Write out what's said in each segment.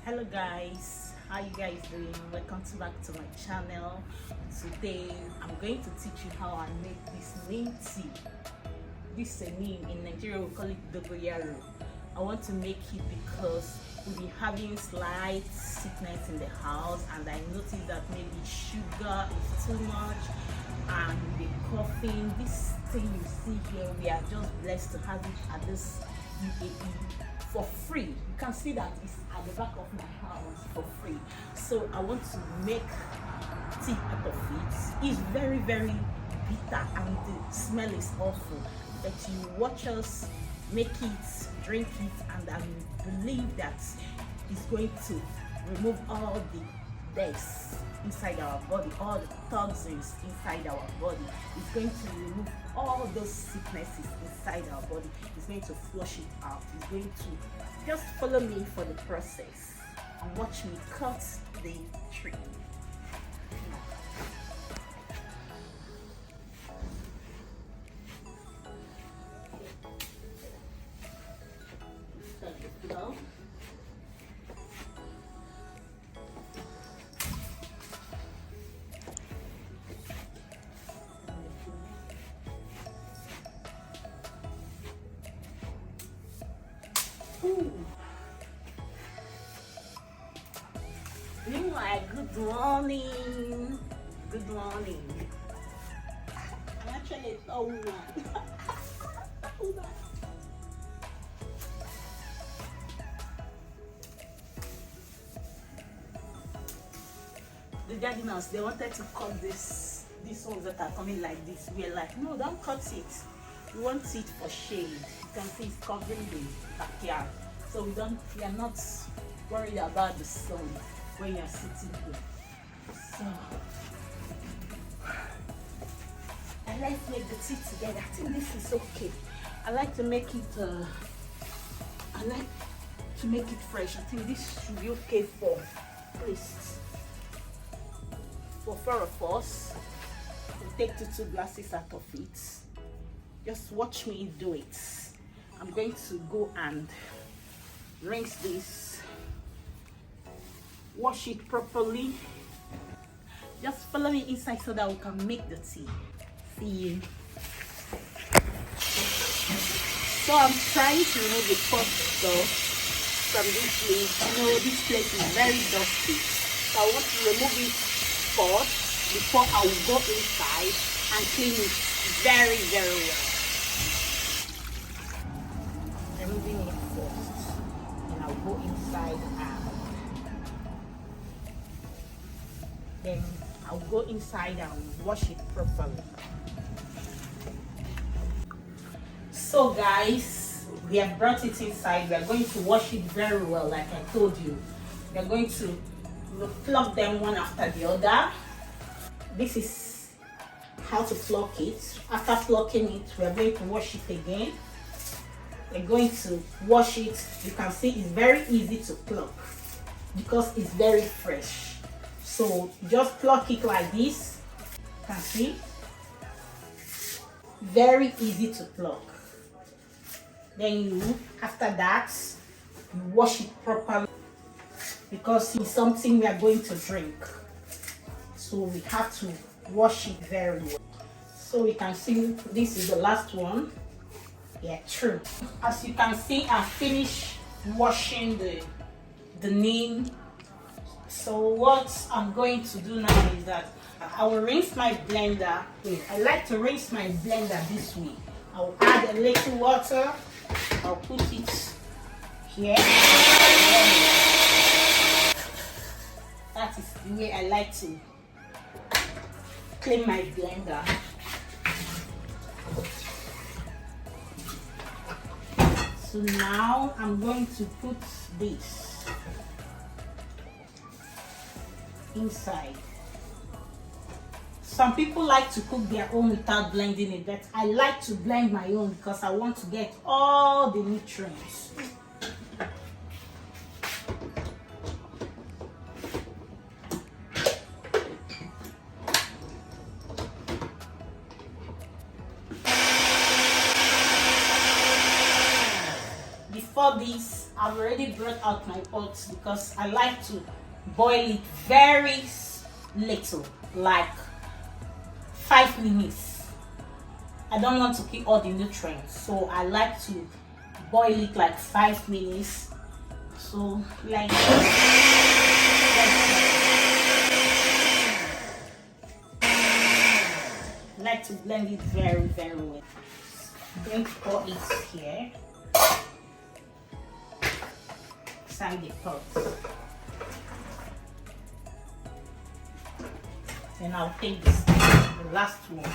Hello guys, how you guys doing? Welcome back to my channel. Today I'm going to teach you how I make this neem tea. This is a neem. In Nigeria we call it dogoyaro. I want to make it because we've been having slight sickness in the house, and I noticed that maybe sugar is too much and the coughing. This thing you see here, we are just blessed to have it at this UAE for free. You can see that it's at the back of my house for free. So I want to make tea out of it. It's very bitter and the smell is awful, but you watch us make it, drink it, and I believe that it's going to remove all the deaths inside our body, all the toxins inside our body. It's going to remove all those sicknesses inside our body. It's going to flush it out. It's going to just follow me for the process and watch me cut the tree. Good morning. Good morning. I'm actually a woman. The gardeners, they wanted to cut these ones that are coming like this. We're like, no, don't cut it. We want it for shade. You can see it's covering the backyard. So we are not worried about the sun when you're sitting here. So I like to make the tea together. I think this is okay. I like to make it fresh. I think this should be okay for at least for 4 of us. We'll take 2 glasses out of it. Just watch me do it. I'm going to go and rinse this, wash it properly. Just follow me inside so that we can make the tea. See you. So I'm trying to remove the first stuff from this place. You know, this place is very dusty, so I want to remove it first before I will go inside and clean it very well. Removing it first, and I'll go inside then I'll go inside and wash it properly. So guys, we have brought it inside. We are going to wash it very well, like I told you. We are going to pluck them one after the other. This is how to pluck it. After plucking it, we are going to wash it again. We're going to wash it. You can see it's very easy to pluck because it's very fresh. So just pluck it like this. You can see, very easy to pluck. Then after that, you wash it properly because it's something we are going to drink. So we have to wash it very well. So we can see this is the last one. Yeah, true. As you can see, I finished washing the neem. So what I'm going to do now is that I will rinse my blender. I like to rinse my blender this way. I'll add a little water. I'll put it here. That is the way I like to clean my blender. So now I'm going to put this inside. Some people like to cook their own without blending it, but I like to blend my own because I want to get all the nutrients. Before this, I've already brought out my pot because I like to boil it very little, like 5 minutes. I don't want to keep all the nutrients, so I like to boil it like 5 minutes. So like I like to blend it very well. I'm going to pour it here inside the pot. Then I'll take this, the last one.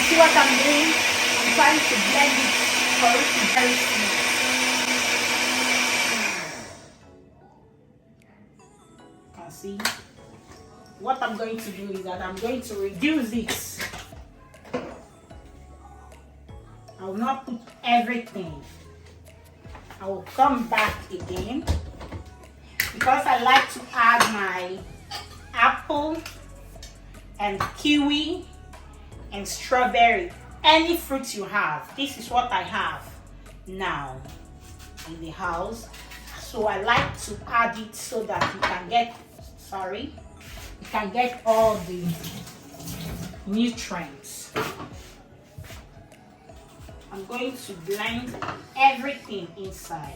See what I'm doing? I'm trying to blend it for it to be very smooth. You can see. What I'm going to do is that I'm going to reduce it. I will not put everything. I will come back again because I like to add my apple and kiwi and strawberry, any fruit you have. This is what I have now in the house, so I like to add it so that you can get all the nutrients. I'm going to blend everything inside.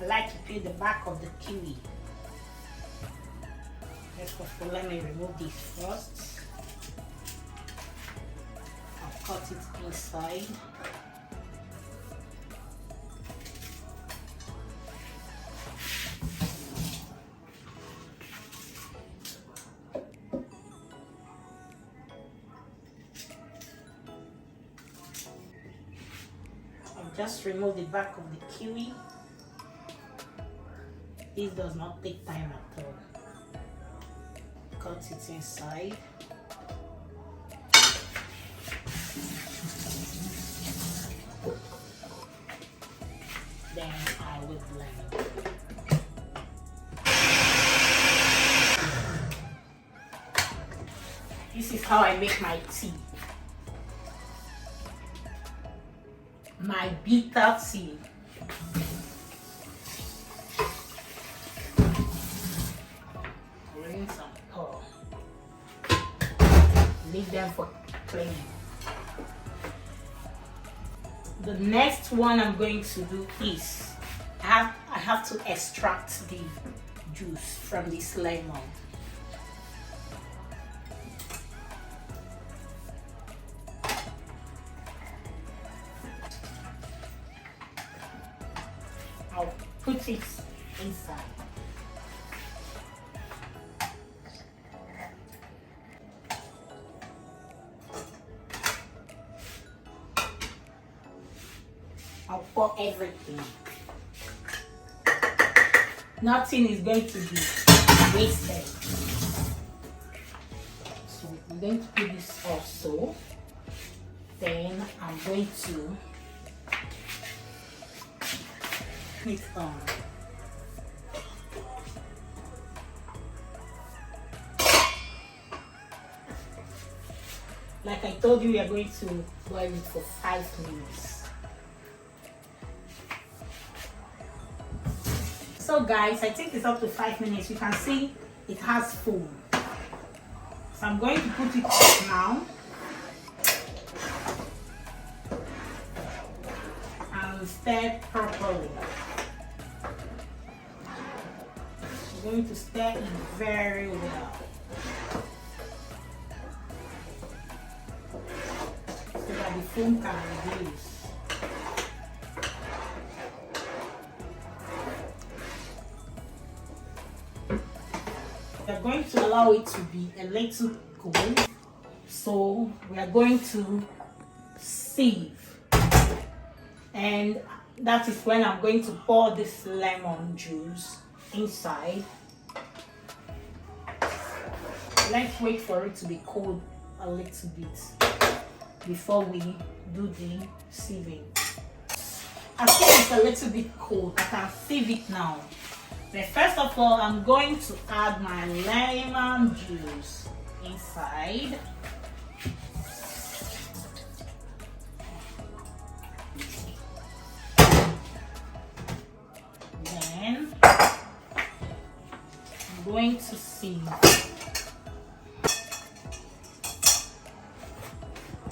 I like to peel the back of the kiwi. Let me remove this first. I'll cut it inside. I'll just remove the back of the kiwi. This does not take time at all. Cut it inside. Then I will blend. This is how I make my tea. My bitter tea. Leave them for cleaning. The next one I'm going to do is I have to extract the juice from this lemon. I'll put it inside. I'll pour everything. Nothing is going to be wasted. So I'm going to put this also. Then I'm going to put it on. Like I told you, we are going to boil it for 5 minutes. So guys, I think it's up to 5 minutes. You can see it has foam. So I'm going to put it now and stir properly. I'm going to stir it very well so that the foam can reduce. We're going to allow it to be a little cool, so we are going to sieve, and that is when I'm going to pour this lemon juice inside. Let's wait for it to be cold a little bit before we do the sieving. I think it's a little bit cold. I can sieve it now. But first of all, I'm going to add my lemon juice inside. Then I'm going to sieve.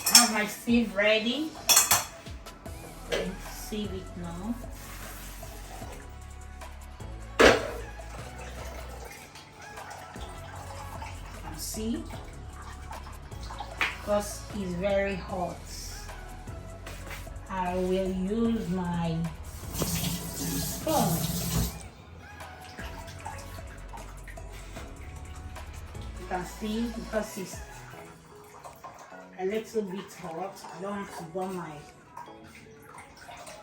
I have my sieve ready. Sieve it now. And see, because it's very hot, I will use my spoon. You can see, because it's a little bit hot, I don't want to burn my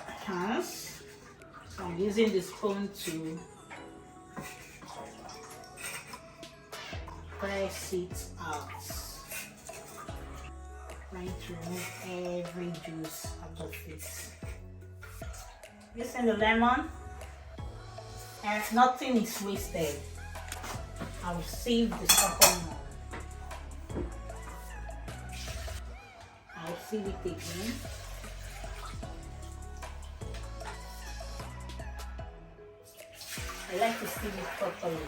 hands, so I'm using the spoon to press it out. Trying to remove every juice out of it. Using the lemon, and nothing is wasted. I will sieve the second one. I will sieve it again. I like to sieve it properly.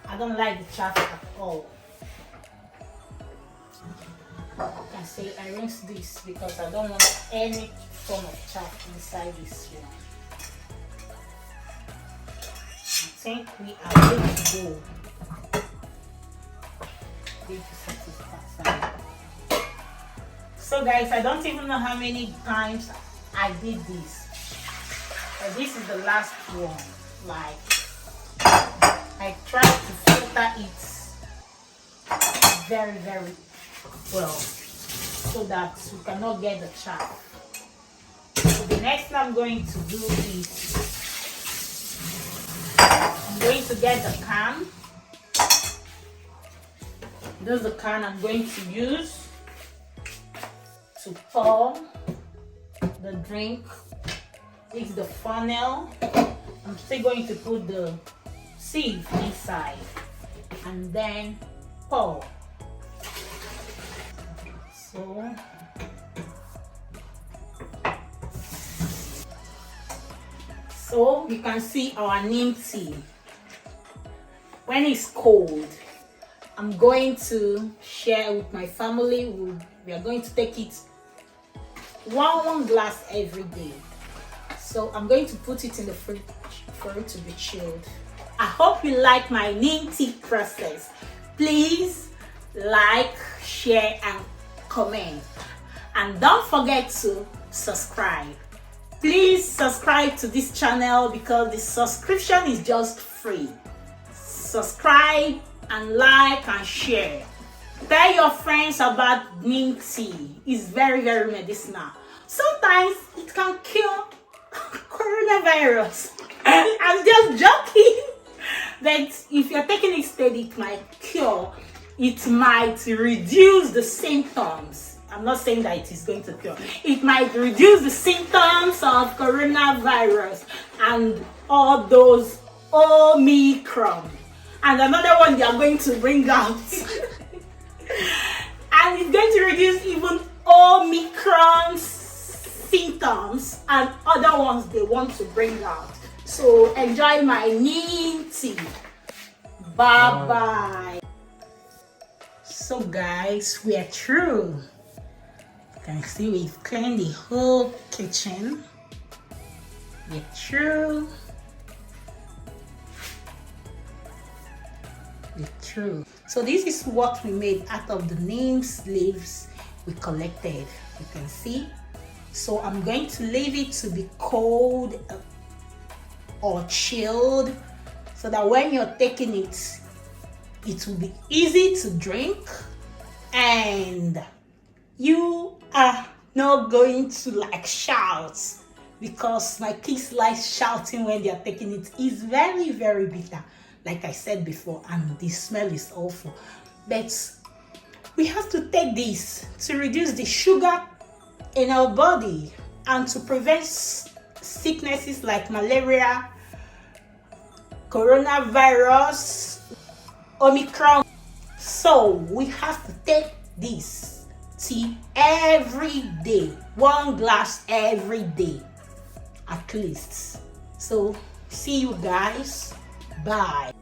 I don't like the chaff at all. You can say I rinse this because I don't want any form of chaff inside this one. I think we are good to go. So guys, I don't even know how many times I did this. But this is the last one. Like, I tried to filter it very, very well so that you cannot get the chaff. So the next thing I'm going to do is I'm going to get the can. This is the can I'm going to use to pour the drink. This is the funnel. I'm still going to put the sieve inside and then pour. So you can see our neem tea. When it's cold, I'm going to share with my family. We are going to take it one glass every day. So I'm going to put it in the fridge for it to be chilled. I hope you like my neem tea process. Please like, share and comment. And don't forget to subscribe. Please subscribe to this channel because the subscription is just free. Subscribe and like and share. Tell your friends about neem tea. It's very, very medicinal. Sometimes it can cure coronavirus. I'm just joking. That if you're taking it steady, it might cure. It might reduce the symptoms. I'm not saying that it is going to cure. It might reduce the symptoms of coronavirus and all those omicron. And another one they are going to bring out. And it's going to reduce even omicron's symptoms and other ones they want to bring out. So enjoy my neem tea. Bye bye. So guys, we are through. You can see we've cleaned the whole kitchen. We're through. We're through. So this is what we made out of the neem leaves we collected. You can see. So I'm going to leave it to be cold or chilled so that when you're taking it, it will be easy to drink and you are not going to like shout, because my kids like shouting when they are taking it. It's very, very bitter. like I said before, and the smell is awful. But we have to take this to reduce the sugar in our body and to prevent sicknesses like malaria, coronavirus, omicron. So we have to take this tea every day, 1 glass every day at least. So see you guys, bye.